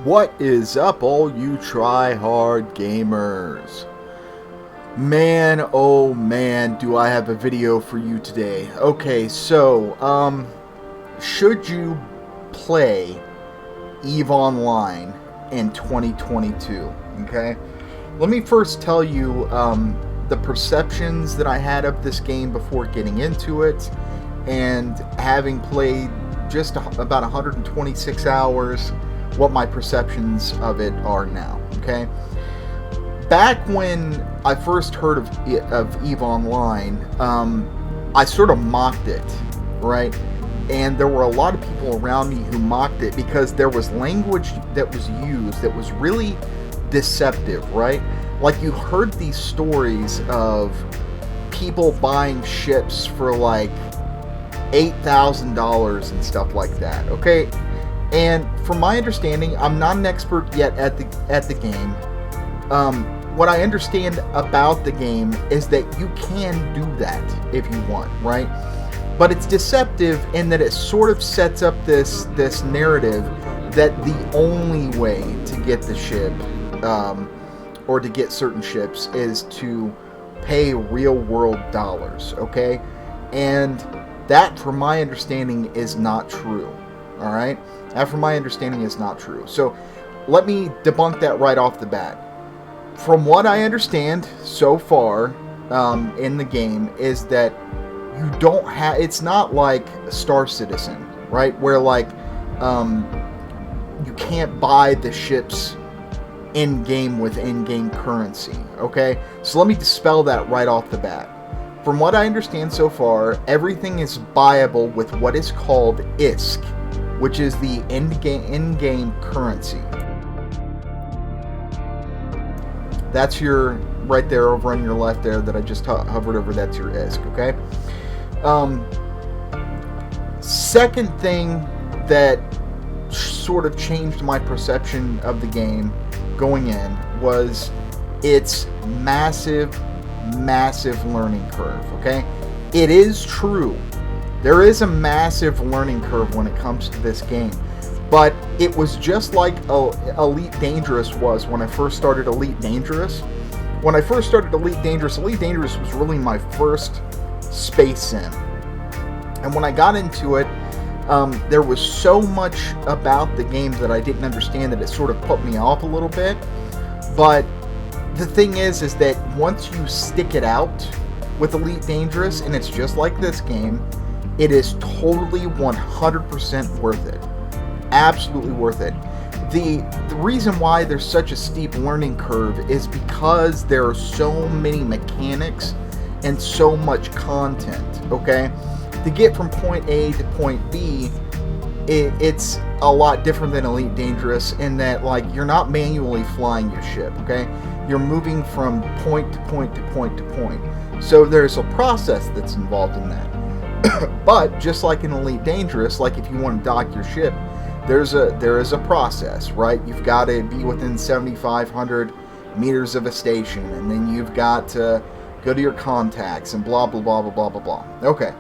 What is up, all you try-hard gamers? Man, oh man, do I have a video for you today. Okay, so, should you play EVE Online in 2022? Okay? Let me first tell you, the perceptions that I had of this game before getting into it, and having played just about 126 hours, what my perceptions of it are now. Okay, back when I first heard of EVE Online, I sort of mocked it, right? And there were a lot of people around me who mocked it because there was language that was used that was really deceptive, right? Like, you heard these stories of people buying ships for like $8,000 and stuff like that. Okay. And from my understanding, I'm not an expert yet at the game. What I understand about the game is that you can do that if you want, right? But it's deceptive in that it sort of sets up this narrative that the only way to get the ship, or to get certain ships, is to pay real world dollars, okay? And that, from my understanding, is not true. All right? That, from my understanding, is not true. So let me debunk that right off the bat. From what I understand so far in the game is that you don't have... It's not like Star Citizen, right? Where, like, you can't buy the ships in-game with in-game currency, okay? So let me dispel that right off the bat. From what I understand so far, everything is buyable with what is called ISK, which is the in-game currency. That's your, right there over on your left there that I just hovered over, that's your ISK, okay? Second thing that sort of changed my perception of the game going in was its massive learning curve, okay? It is true. There is a massive learning curve when it comes to this game, but it was just like Elite Dangerous was when I first started Elite Dangerous. When I first started Elite Dangerous was really my first space sim. And when I got into it, there was so much about the game that I didn't understand that it sort of put me off a little bit. But the thing is that once you stick it out with Elite Dangerous, and it's just like this game, it is totally 100% worth it. Absolutely worth it. The reason why there's such a steep learning curve is because there are so many mechanics and so much content, okay? To get from point A to point B, it's a lot different than Elite Dangerous in that, like, you're not manually flying your ship, okay? You're moving from point to point to point to point. So there's a process that's involved in that. But just like in Elite Dangerous, like if you want to dock your ship, there is a process, right? You've got to be within 7,500 meters of a station, and then you've got to go to your contacts and blah blah blah blah blah blah blah. Okay.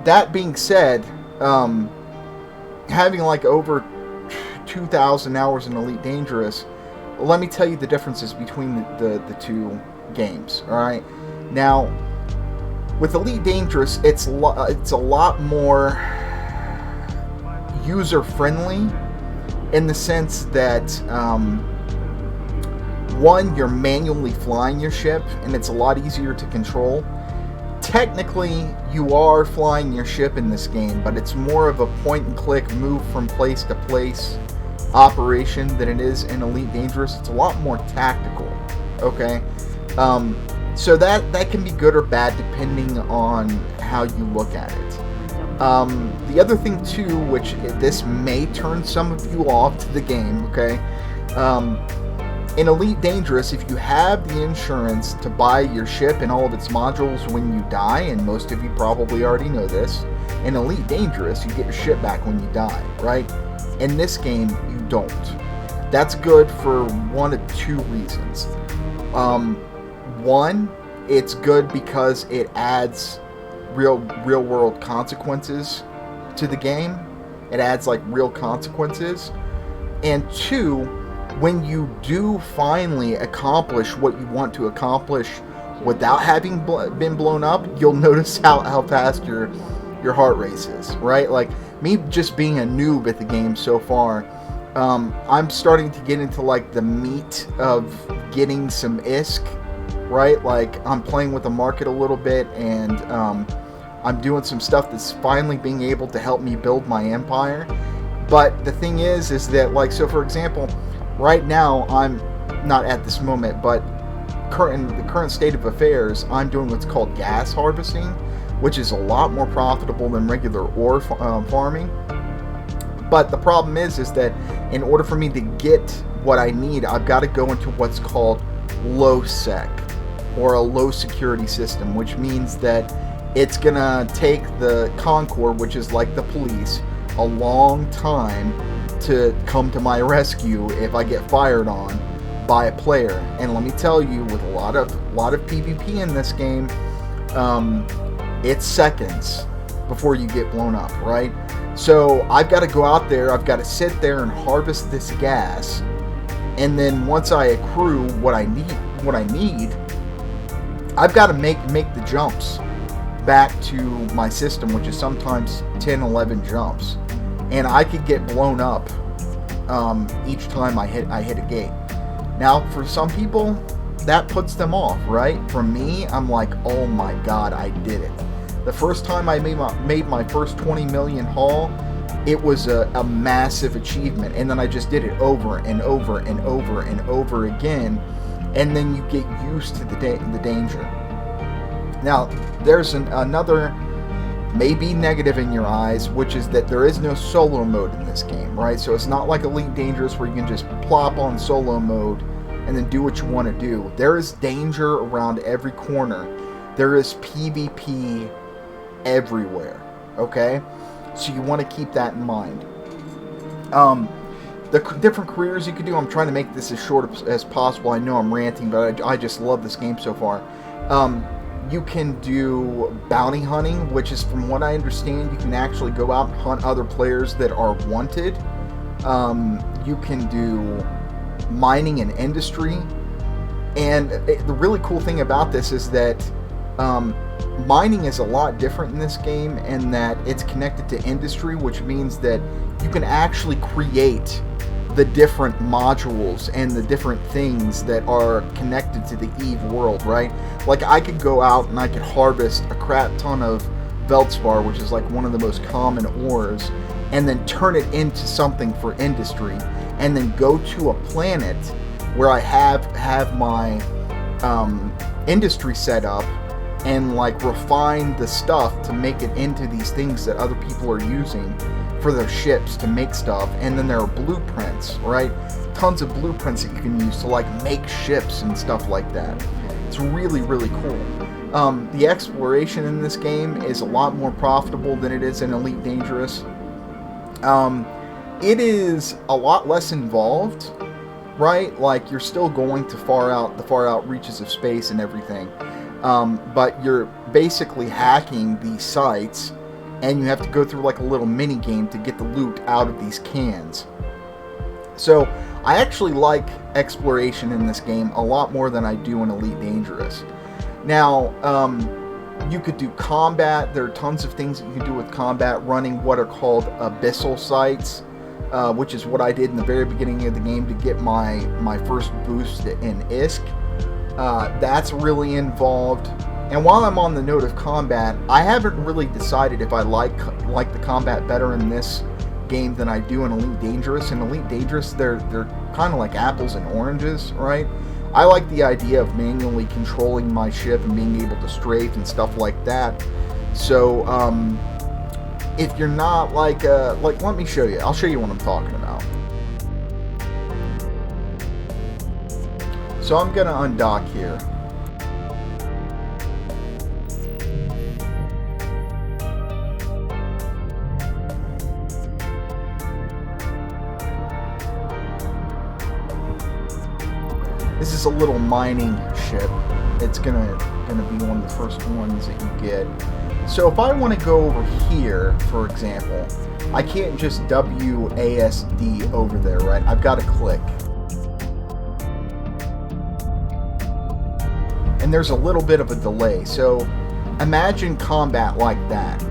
That being said, having like over 2,000 hours in Elite Dangerous, let me tell you the differences between the two games. All right. Now, with Elite Dangerous, it's a lot more user-friendly in the sense that, one, you're manually flying your ship, and it's a lot easier to control. Technically, you are flying your ship in this game, but it's more of a point-and-click, move from place to place operation than it is in Elite Dangerous. It's a lot more tactical, okay? So that can be good or bad depending on how you look at it. The other thing too, which this may turn some of you off to the game, okay? In Elite Dangerous, if you have the insurance to buy your ship and all of its modules when you die, and most of you probably already know this, in Elite Dangerous, you get your ship back when you die, right? In this game, you don't. That's good for one of two reasons. One, it's good because it adds real world consequences to the game. It adds like real consequences. And two, when you do finally accomplish what you want to accomplish without having been blown up, you'll notice how fast your heart races, right? Like, me just being a noob at the game so far, I'm starting to get into like the meat of getting some ISK, right? Like, I'm playing with the market a little bit, and I'm doing some stuff that's finally being able to help me build my empire. But the thing is that, like, so for example, right now, I'm not at this moment, but in the current state of affairs, I'm doing what's called gas harvesting, which is a lot more profitable than regular ore farming. But the problem is that in order for me to get what I need, I've got to go into what's called low sec, or a low security system, which means that it's gonna take the Concord, which is like the police, a long time to come to my rescue if I get fired on by a player. And let me tell you, with a lot of PvP in this game, it's seconds before you get blown up, right? So I've got to go out there, I've got to sit there and harvest this gas, and then once I accrue what I need, I've got to make the jumps back to my system, which is sometimes 10, 11 jumps, and I could get blown up each time I hit a gate. Now, for some people, that puts them off, right? For me, I'm like, oh my god, I did it. The first time I made my first 20 million haul, it was a massive achievement, and then I just did it over and over and over and over again, and then you get used to the danger. Now, there's another maybe negative in your eyes, which is that there is no solo mode in this game, right? So it's not like Elite Dangerous where you can just plop on solo mode and then do what you want to do. There is danger around every corner. There is PvP everywhere, okay? So you want to keep that in mind. The different careers you can do, I'm trying to make this as short as possible. I know I'm ranting, but I just love this game so far. You can do bounty hunting, which is, from what I understand, you can actually go out and hunt other players that are wanted. You can do mining and industry. And the really cool thing about this is that mining is a lot different in this game, and that it's connected to industry, which means that you can actually create the different modules and the different things that are connected to the EVE world, right? Like, I could go out and I could harvest a crap ton of Veldspar, which is like one of the most common ores, and then turn it into something for industry, and then go to a planet where I have my industry set up, and like refine the stuff to make it into these things that other people are using for their ships to make stuff. And then there are blueprints, right? Tons of blueprints that you can use to like make ships and stuff like that. It's really, really cool. The exploration in this game is a lot more profitable than it is in Elite Dangerous. It is a lot less involved, right? Like, you're still going to the far out reaches of space and everything. But you're basically hacking these sites, and you have to go through like a little mini game to get the loot out of these cans. So I actually like exploration in this game a lot more than I do in Elite Dangerous. Now, you could do combat. There are tons of things that you can do with combat, running what are called abyssal sites, which is what I did in the very beginning of the game to get my first boost in ISK. That's really involved. And while I'm on the note of combat, I haven't really decided if I like the combat better in this game than I do in Elite Dangerous. In Elite Dangerous, they're kind of like apples and oranges, right? I like the idea of manually controlling my ship and being able to strafe and stuff like that. So, if you're not like, let me show you. I'll show you what I'm talking about. So I'm gonna undock here. This is a little mining ship. It's gonna be one of the first ones that you get. So if I want to go over here, for example, I can't just WASD over there, right? I've got to click. And there's a little bit of a delay. So imagine combat like that.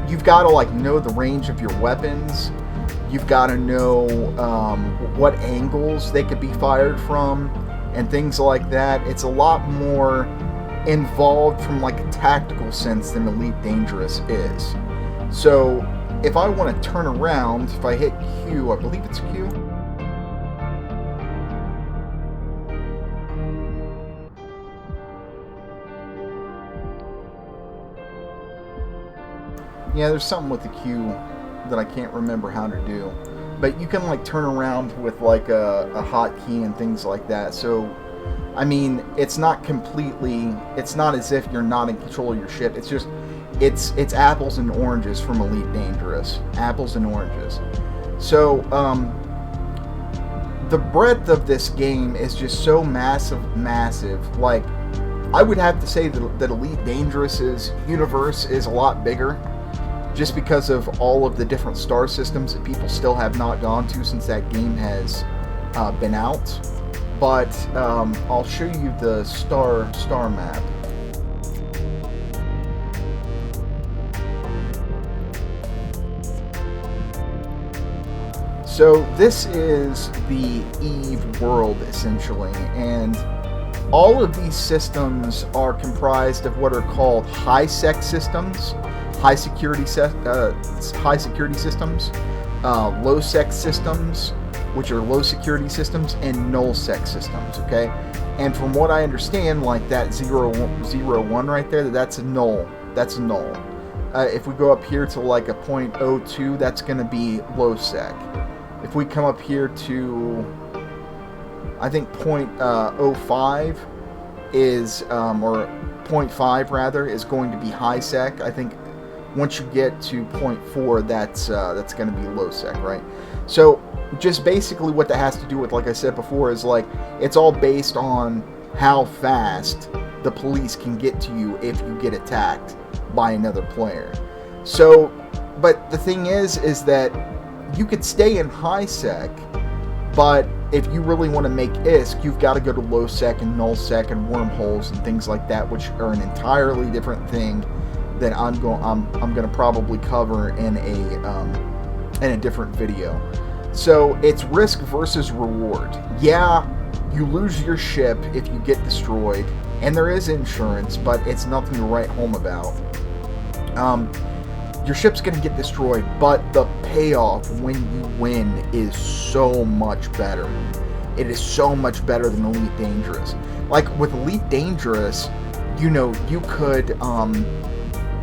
You've got to like know the range of your weapons. You've got to know what angles they could be fired from and things like that. It's a lot more involved from like a tactical sense than Elite Dangerous is. So if I want to turn around, if I hit Q, I believe it's Q. Yeah, there's something with the Q that I can't remember how to do. But you can like turn around with like a hotkey and things like that. So, I mean, it's not completely, it's not as if you're not in control of your ship. It's just, it's apples and oranges from Elite Dangerous. Apples and oranges. So, the breadth of this game is just so massive. Like, I would have to say that Elite Dangerous's universe is a lot bigger, just because of all of the different star systems that people still have not gone to since that game has been out. But I'll show you the star map. So this is the EVE world, essentially, and all of these systems are comprised of what are called high-sec systems, high security systems, low-sec systems, which are low security systems, and null-sec systems, okay? And from what I understand, like that 001 right there, that's a null. That's a null. If we go up here to like a 0.02, that's going to be low-sec. If we come up here to, I think 0.05 is, or 0.5 rather, is going to be high-sec. I think once you get to 0.4, that's going to be low-sec, right? So just basically what that has to do with, like I said before, is like it's all based on how fast the police can get to you if you get attacked by another player. So, but the thing is that you could stay in high-sec, but if you really want to make ISK, you've got to go to low-sec and null-sec and wormholes and things like that, which are an entirely different thing that I'm going to probably cover in a different video. So it's risk versus reward. Yeah, you lose your ship if you get destroyed, and there is insurance, but it's nothing to write home about. Your ship's going to get destroyed, but the payoff when you win is so much better. It is so much better than Elite Dangerous. Like with Elite Dangerous, you know, you could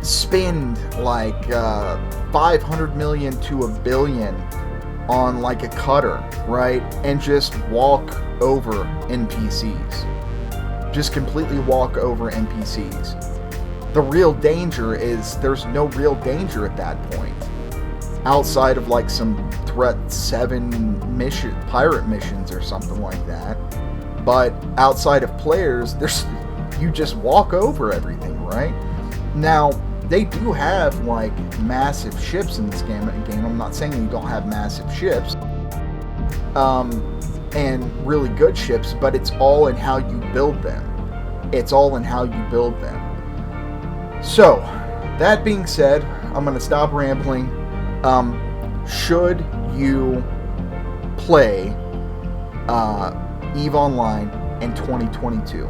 spend like 500 million to $1 billion on like a cutter, right? And just walk over NPCs. Just completely walk over NPCs. The real danger is there's no real danger at that point. Outside of like some Threat 7 pirate missions or something like that. But outside of players, you just walk over everything, right? Now, they do have like massive ships in this game. I'm not saying you don't have massive ships and really good ships, but it's all in how you build them. It's all in how you build them. So, that being said, I'm going to stop rambling. Should you play EVE Online in 2022?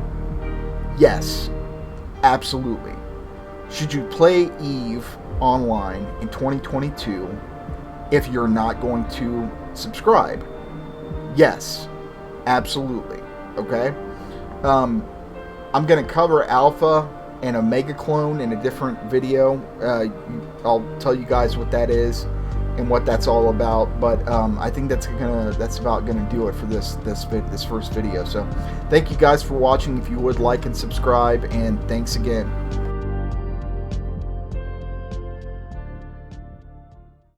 Yes, absolutely. Should you play EVE Online in 2022 if you're not going to subscribe? Yes, absolutely. Okay? I'm going to cover Alpha and Omega Clone in a different video. I'll tell you guys what that is and what that's all about, but I think that's about gonna do it for this first video. So thank you guys for watching. If you would like and subscribe, and thanks again.